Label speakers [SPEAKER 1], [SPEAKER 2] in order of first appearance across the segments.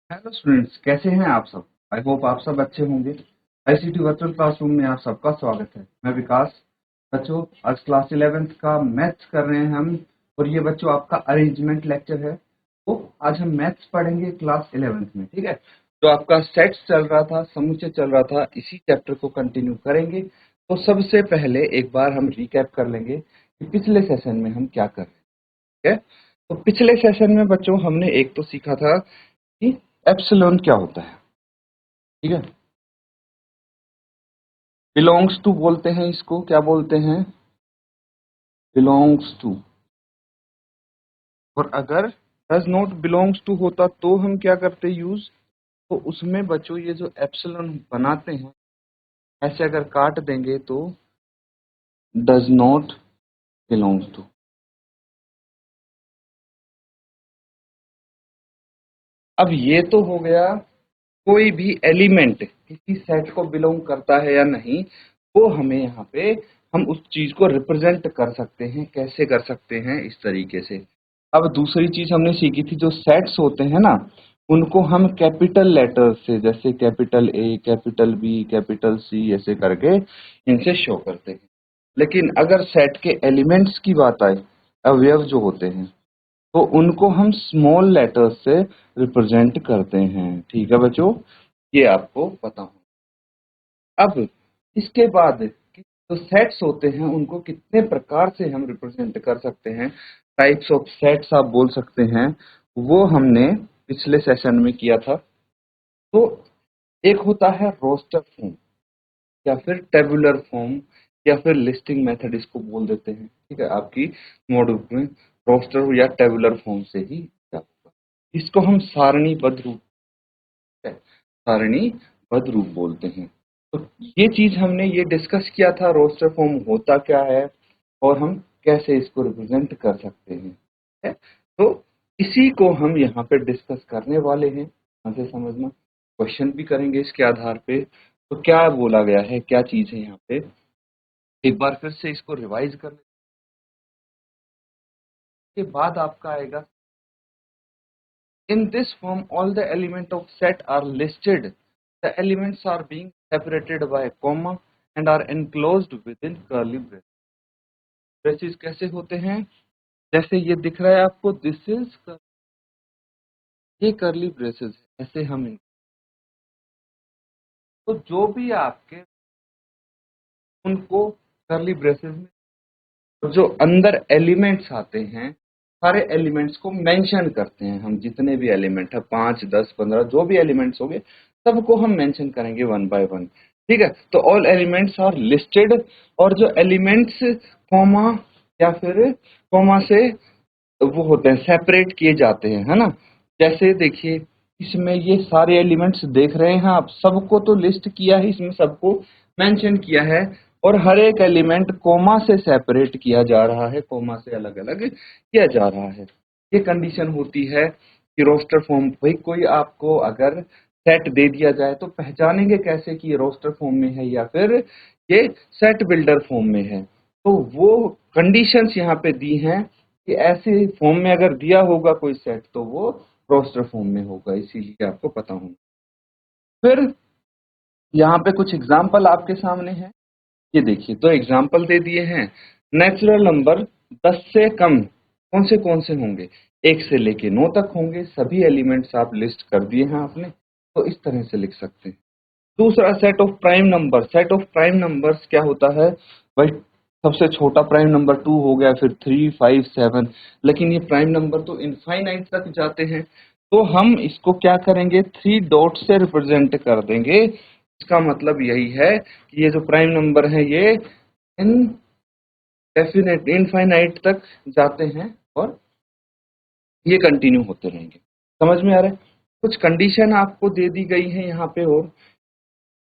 [SPEAKER 1] Hello students, कैसे हैं आप सब। आई होप आप सब अच्छे होंगे। आईसीटी वर्चुअल क्लासरूम में आप सबका स्वागत है। मैं विकास। बच्चों, आज क्लास 11th का मैथ्स कर रहे हैं हम। और ये बच्चों आपका अरेंजमेंट लेक्चर है। तो आज हम मैथ्स पढ़ेंगे क्लास 11th में, ठीक है। तो आपका सेट्स चल रहा था, समुच्चय चल रहा था, इसी चैप्टर को कंटिन्यू करेंगे। तो सबसे पहले एक बार हम रिकैप कर लेंगे कि पिछले सेशन में हम क्या कर रहे हैं, ठीक है। तो पिछले सेशन में बच्चों हमने एक तो सीखा था कि एप्सिलॉन क्या होता है, ठीक है। बिलोंग्स टू बोलते हैं इसको, क्या बोलते हैं, बिलोंग्स टू। और अगर डज नॉट बिलोंग्स टू होता तो हम क्या करते यूज। तो उसमें बच्चों ये जो एप्सिलॉन बनाते हैं, ऐसे अगर काट देंगे तो डज नॉट बिलोंग्स टू। अब ये तो हो गया कोई भी एलिमेंट किसी सेट को बिलोंग करता है या नहीं, वो हमें यहाँ पे हम उस चीज को रिप्रेजेंट कर सकते हैं। कैसे कर सकते हैं, इस तरीके से। अब दूसरी चीज हमने सीखी थी, जो सेट्स होते हैं ना, उनको हम कैपिटल लेटर्स से, जैसे capital A, capital B, capital C, ऐसे करके इनसे शो करते हैं। लेकिन अगर सेट के एलिमेंट्स की बात आए, अवयव जो होते हैं, तो उनको हम स्मॉल लेटर्स से रिप्रेजेंट करते हैं, ठीक है बच्चों। ये आपको पता हो। अब इसके बाद जो सेट्स होते हैं उनको कितने प्रकार से हम रिप्रेजेंट कर सकते हैं, टाइप्स ऑफ सेट्स आप बोल सकते हैं, वो हमने पिछले सेशन में किया था। तो एक होता है रोस्टर फॉर्म, या फिर टेबुलर फॉर्म, या फिर लिस्टिंग मेथड इसको बोल देते हैं, ठीक है। आपकी नोटबुक में रोस्टर या टेबुलर फॉर्म से ही क्या होगा। इसको हम सारणीबद्ध रूप, सारणीबद्ध रूप बोलते हैं। तो ये चीज हमने ये डिस्कस किया था, रोस्टर फॉर्म होता क्या है और हम कैसे इसको रिप्रेजेंट कर सकते हैं, है? तो इसी को हम यहाँ पे डिस्कस करने वाले हैं। यहाँ से समझना, क्वेश्चन भी करेंगे इसके आधार पे। तो क्या बोला गया है, क्या चीज है यहाँ पे, एक बार फिर से इसको रिवाइज करने के बाद आपका आएगा, in this form all the elements of set are listed. The elements are being separated by a comma and are enclosed within curly braces. Braces कैसे होते हैं, जैसे ये दिख रहा है आपको, दिस इज, ये करली ब्रेसेस है, ऐसे हम तो जो भी आपके उनको करली ब्रेसेस में जो अंदर एलिमेंट्स आते हैं, सारे एलिमेंट्स को मेंशन करते हैं हम। जितने भी एलिमेंट है, 5, 10, 15, जो भी एलिमेंट्स होंगे सबको हम मेंशन करेंगे वन बाय वन, ठीक है। तो ऑल एलिमेंट्स आर लिस्टेड। और जो एलिमेंट्स कॉमा या फिर कॉमा से वो होते हैं, सेपरेट किए जाते हैं, है ना। जैसे देखिए, इसमें ये सारे एलिमेंट्स देख रहे हैं आप, सबको तो लिस्ट किया है, इसमें सबको मेंशन किया है। और हर एक एलिमेंट कोमा से सेपरेट किया जा रहा है, कोमा से अलग अलग किया जा रहा है। ये कंडीशन होती है कि रोस्टर फॉर्म। भाई कोई आपको अगर सेट दे दिया जाए तो पहचानेंगे कैसे कि ये रोस्टर फॉर्म में है या फिर ये सेट बिल्डर फॉर्म में है। तो वो कंडीशंस यहाँ पे दी हैं कि ऐसे फॉर्म में अगर दिया होगा कोई सेट तो वो रोस्टर फॉर्म में होगा, इसीलिए आपको पता होगा। फिर यहाँ पे कुछ एग्जाम्पल आपके सामने है, ये देखिए, दो एग्जाम्पल दे दिए हैं। नेचुरल नंबर 10 से कौन से होंगे, 1 से लेके 9 तक होंगे। सभी एलिमेंट्स आप लिस्ट कर दिए हैं आपने, तो इस तरह से लिख सकते हैं। दूसरा, set of prime number. Set of prime numbers क्या होता है भाई, सबसे छोटा प्राइम नंबर 2 हो गया, फिर 3, 5, 7, लेकिन ये प्राइम नंबर तो इनफाइनाइट तक जाते हैं। तो हम इसको क्या करेंगे, 3 डॉट से रिप्रेजेंट कर देंगे। इसका मतलब यही है कि ये जो प्राइम नंबर है ये इन डेफिनेट इनफाइनाइट तक जाते हैं और ये कंटिन्यू होते रहेंगे। समझ में आ रहा है। कुछ कंडीशन आपको दे दी गई है यहाँ पे, और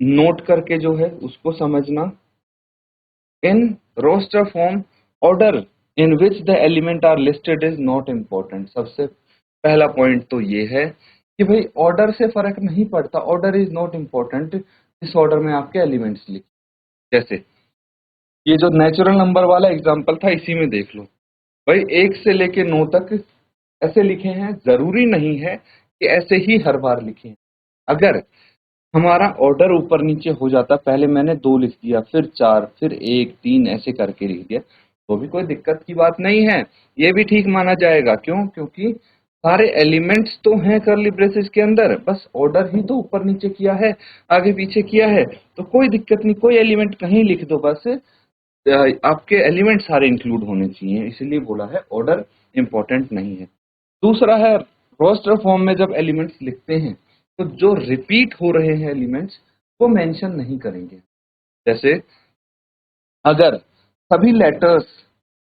[SPEAKER 1] नोट करके जो है उसको समझना। In roster form, order in which the element are listed is not important. सबसे पहला पॉइंट तो ये है कि भाई ऑर्डर से फर्क नहीं पड़ता, ऑर्डर इज नॉट इम्पोर्टेंट। इस ऑर्डर में आपके एलिमेंट्स लिखे, जैसे ये जो नेचुरल नंबर वाला एग्जांपल था, इसी में देख लो भाई, 1 से लेके 9 तक ऐसे लिखे हैं। जरूरी नहीं है कि ऐसे ही हर बार लिखें। अगर हमारा ऑर्डर ऊपर नीचे हो जाता, पहले मैंने 2 लिख दिया, फिर 4, फिर 1, 3 ऐसे करके लिख दिया, तो भी कोई दिक्कत की बात नहीं है, ये भी ठीक माना जाएगा। क्यों? क्योंकि सारे एलिमेंट्स तो हैं कर्ली ब्रेसेस के अंदर, बस ऑर्डर ही तो ऊपर नीचे किया है, आगे पीछे किया है, तो कोई दिक्कत नहीं, कोई एलिमेंट कहीं लिख दो, बस आपके एलिमेंट सारे इंक्लूड होने चाहिए, इसलिए बोला है ऑर्डर इंपॉर्टेंट नहीं है। दूसरा है रोस्टर फॉर्म में जब एलिमेंट्स लिखते हैं तो जो रिपीट हो रहे हैं एलिमेंट्स वो मेंशन नहीं करेंगे। जैसे अगर सभी लेटर्स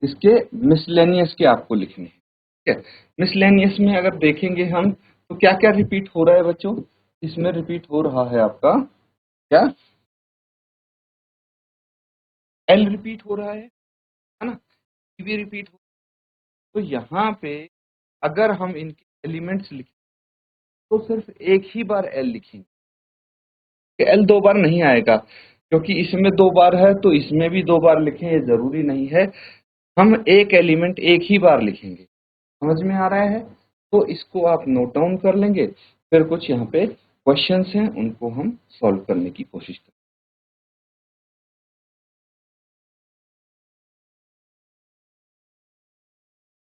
[SPEAKER 1] इसके मिसलेनियस के आपको लिखने हैं, ठीक है, मिसलेनियस में अगर देखेंगे हम तो क्या क्या रिपीट हो रहा है बच्चों, इसमें रिपीट हो रहा है आपका क्या, एल रिपीट हो रहा है ना, ई भी रिपीट हो। तो यहाँ पे अगर हम इनके एलिमेंट्स लिखें तो सिर्फ एक ही बार एल लिखेंगे, एल 2 बार नहीं आएगा, क्योंकि इसमें 2 बार है तो इसमें भी 2 बार लिखें ये जरूरी नहीं है, हम एक एलिमेंट एक ही बार लिखेंगे। समझ में आ रहा है? तो इसको आप नोट डाउन कर लेंगे, फिर कुछ यहाँ पे क्वेश्चंस हैं उनको हम सॉल्व करने की कोशिश करें।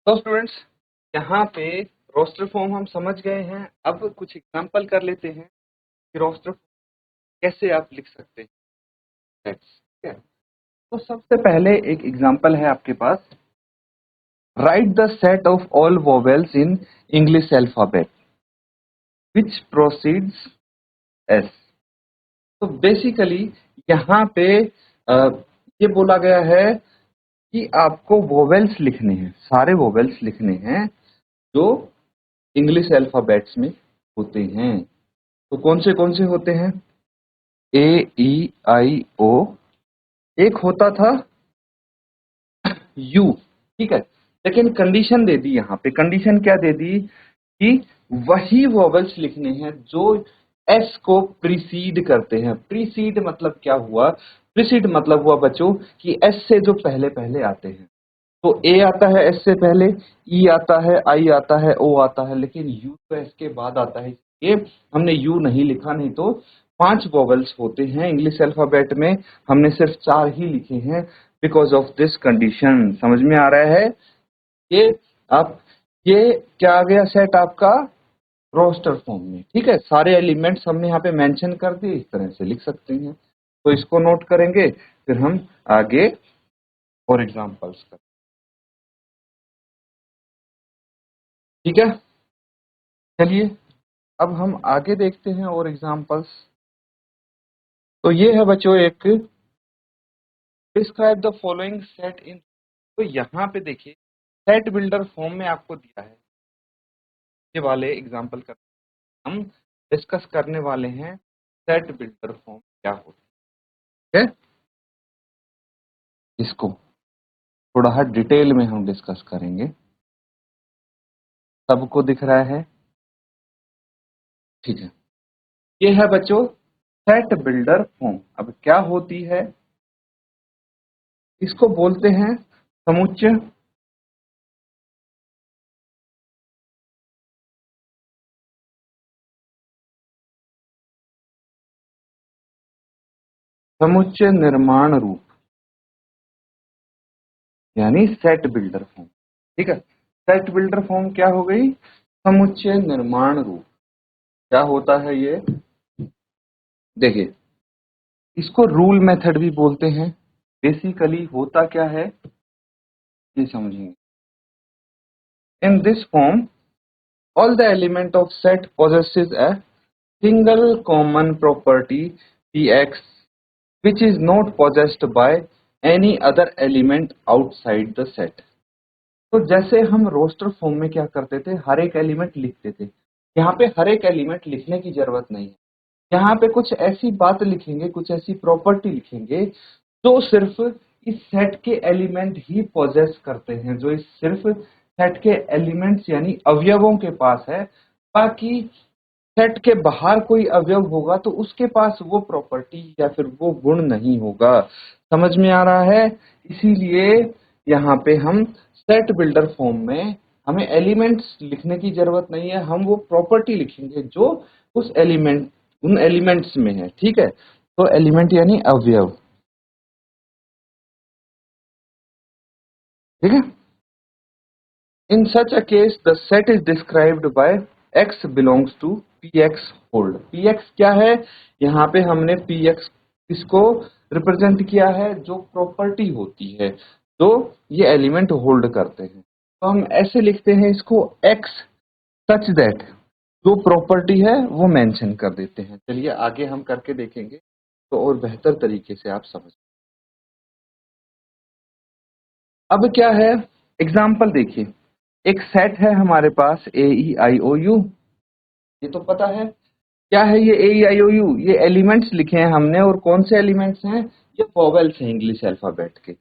[SPEAKER 1] तो स्टूडेंट्स यहाँ पे रोस्टर फॉर्म हम समझ गए हैं, अब कुछ एग्जांपल कर लेते हैं कि रोस्टर कैसे आप लिख सकते हैं। ठीक है, तो सबसे पहले एक एग्जांपल है आपके पास, write the set of all vowels in English alphabet which proceeds S. तो बेसिकली यहाँ पे ये बोला गया है कि आपको वोवेल्स लिखने हैं, सारे वोवेल्स लिखने हैं जो इंग्लिश अल्फाबेट्स में होते हैं। तो कौन से होते हैं? ए, ई, आई, ओ, एक होता था यू, ठीक है, लेकिन कंडीशन दे दी, यहाँ पे कंडीशन क्या दे दी कि वही वोवेल्स लिखने हैं जो एस को प्रीसीड करते हैं। प्रीसीड मतलब क्या हुआ? प्रीसीड मतलब हुआ बच्चों कि एस से जो पहले पहले आते हैं, तो ए आता है एस से पहले, ई आता है, आई आता है, ओ आता है, लेकिन यू तो एस के बाद आता है, ये हमने यू नहीं लिखा, नहीं तो 5 वोवेल्स होते हैं इंग्लिश अल्फाबेट में, हमने सिर्फ 4 ही लिखे हैं बिकॉज ऑफ दिस कंडीशन। समझ में आ रहा है? ये आप ये क्या आ गया सेट आपका रोस्टर फॉर्म में, ठीक है, सारे एलिमेंट्स हमने यहाँ पे मेंशन कर दिए, इस तरह से लिख सकते हैं। तो इसको नोट करेंगे, फिर हम आगे और एग्जांपल्स करें। ठीक है, चलिए अब हम आगे देखते हैं और एग्जांपल्स। तो ये है बच्चों एक डिस्क्राइब द फॉलोइंग सेट इन। तो यहाँ पे देखिए सेट बिल्डर फॉर्म में आपको दिया है, ये वाले एग्जांपल का हम डिस्कस करने वाले हैं सेट बिल्डर फॉर्म क्या होता है, इसको थोड़ा डिटेल में हम डिस्कस करेंगे। सबको दिख रहा है? ठीक है, ये है बच्चों सेट बिल्डर फॉर्म। अब क्या होती है, इसको बोलते हैं समुच्चय। समुच्चय निर्माण रूप यानी सेट बिल्डर फॉर्म। ठीक है, सेट बिल्डर फॉर्म क्या हो गई? समुच्चय निर्माण रूप। क्या होता है ये? देखिए इसको रूल मेथड भी बोलते हैं। बेसिकली होता क्या है ये समझेंगे। In this form all the element of set possesses a single common property px which is not possessed by any other element outside the set। तो जैसे हम रोस्टर फॉर्म में क्या करते थे, हर एक एलिमेंट लिखते थे, यहाँ पे हर एक एलिमेंट लिखने की जरूरत नहीं है। यहाँ पे कुछ ऐसी बात लिखेंगे, कुछ ऐसी प्रॉपर्टी लिखेंगे जो सिर्फ इस सेट के एलिमेंट ही पोजेस करते हैं, जो इस सिर्फ सेट के एलिमेंट्स यानी अवयवों के पास है। बाकी सेट के बाहर कोई अवयव होगा तो उसके पास वो प्रॉपर्टी या फिर वो गुण नहीं होगा। समझ में आ रहा है? इसीलिए यहाँ पे हम सेट बिल्डर फॉर्म में हमें एलिमेंट्स लिखने की जरूरत नहीं है, हम वो प्रॉपर्टी लिखेंगे जो उन एलिमेंट्स में है। ठीक है, तो एलिमेंट यानी अवयव। ठीक है, in such a case the set is described by x belongs to px hold. px क्या है, यहाँ पे हमने px इसको रिप्रेजेंट किया है जो प्रॉपर्टी होती है जो ये एलिमेंट होल्ड करते हैं। तो हम ऐसे लिखते हैं इसको x सच दैट जो प्रॉपर्टी है वो मेंशन कर देते हैं। चलिए आगे हम करके देखेंगे तो और बेहतर तरीके से आप समझ। अब क्या है, एग्जाम्पल देखिए, एक सेट है हमारे पास ए ई आई ओ यू, ये तो पता है क्या है ये ए ई आई ओ यू, ये एलिमेंट्स लिखे हैं हमने और कौन से एलिमेंट्स हैं, ये वोवेल्स हैं इंग्लिश अल्फाबेट के।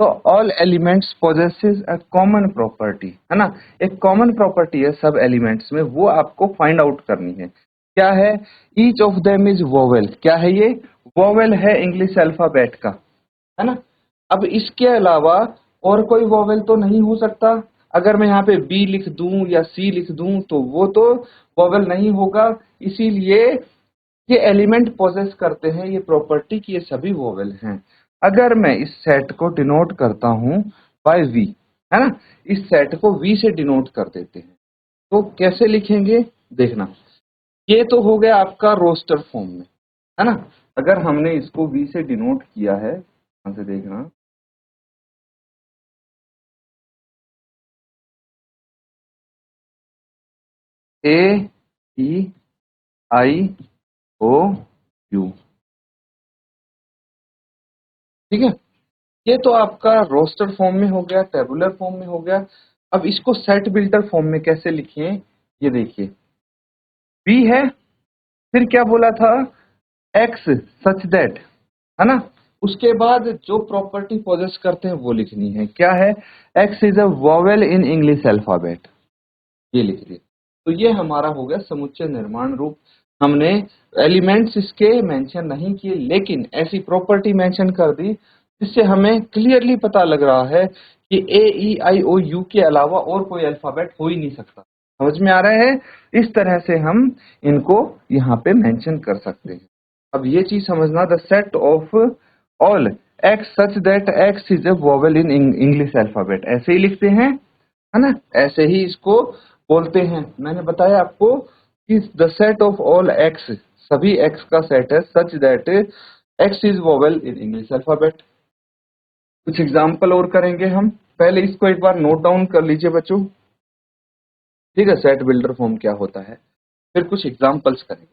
[SPEAKER 1] तो all elements possesses a common property, है ना, एक कॉमन प्रॉपर्टी है सब एलिमेंट्स में, वो आपको फाइंड आउट करनी है। क्या है, each of them is vowel, क्या है ये, वोवेल है इंग्लिश अल्फाबेट का, है ना। अब इसके अलावा और कोई वोवेल तो नहीं हो सकता। अगर मैं यहाँ पे बी लिख दूं या सी लिख दूं तो वो तो वोवेल नहीं होगा, इसीलिए ये एलिमेंट पोजेस करते हैं ये प्रॉपर्टी की, ये सभी वोवेल हैं। अगर मैं इस सेट को डिनोट करता हूं बाय वी, है ना, इस सेट को वी से डिनोट कर देते हैं, तो कैसे लिखेंगे देखना। ये तो हो गया आपका रोस्टर फॉर्म में, है ना। अगर हमने इसको वी से डिनोट किया है, यहां से देखना, ए ई आई ओ यू, ठीक है, ये तो आपका रोस्टर फॉर्म में हो गया, टेबुलर फॉर्म में हो गया। अब इसको सेट बिल्डर फॉर्म में कैसे लिखें, ये देखिए, बी है, फिर क्या बोला था, एक्स सच दैट, है ना, उसके बाद जो प्रॉपर्टी पोजेस करते हैं वो लिखनी है। क्या है, x is a vowel in English alphabet, ये लिख दिया। तो ये हमारा हो गया समुच्चय निर्माण रूप। हमने एलिमेंट्स इसके मेंशन नहीं किए, लेकिन ऐसी प्रॉपर्टी मेंशन कर दी जिससे हमें क्लियरली पता लग रहा है कि ए ई आई ओ यू के अलावा और कोई अल्फाबेट हो ही नहीं सकता। समझ में आ रहा है, इस तरह से हम इनको यहाँ पे मेंशन कर सकते हैं। अब ये चीज समझना, the set of all x such that x is a vowel in English alphabet, ऐसे ही लिखते हैं, है ना, ऐसे ही इसको बोलते हैं। मैंने बताया आपको कि the set of all x, सभी एक्स का सेट है, such that x is vowel in English alphabet. कुछ एग्जाम्पल और करेंगे हम, पहले इसको एक बार नोट डाउन कर लीजिए बच्चों। ठीक है, सेट बिल्डर फॉर्म क्या होता है, फिर कुछ एग्जाम्पल्स करेंगे।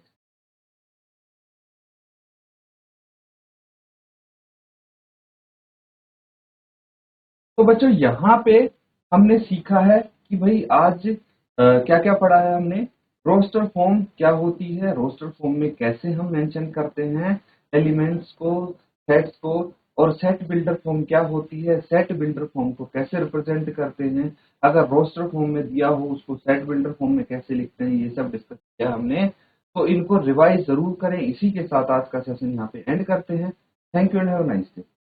[SPEAKER 1] तो बच्चों यहाँ पे हमने सीखा है कि भाई आज क्या क्या पढ़ा है हमने, रोस्टर फॉर्म क्या होती है, रोस्टर फॉर्म में कैसे हम मेंशन करते हैं एलिमेंट्स को, सेट्स को, और सेट बिल्डर फॉर्म क्या होती है, सेट बिल्डर फॉर्म को कैसे रिप्रेजेंट करते हैं, अगर रोस्टर फॉर्म में दिया हो उसको सेट बिल्डर फॉर्म में कैसे लिखते हैं, ये सब डिस्कस किया हमने। तो इनको रिवाइज जरूर करें। इसी के साथ आज का सेशन यहाँ पे एंड करते हैं। Thank you and have a nice day.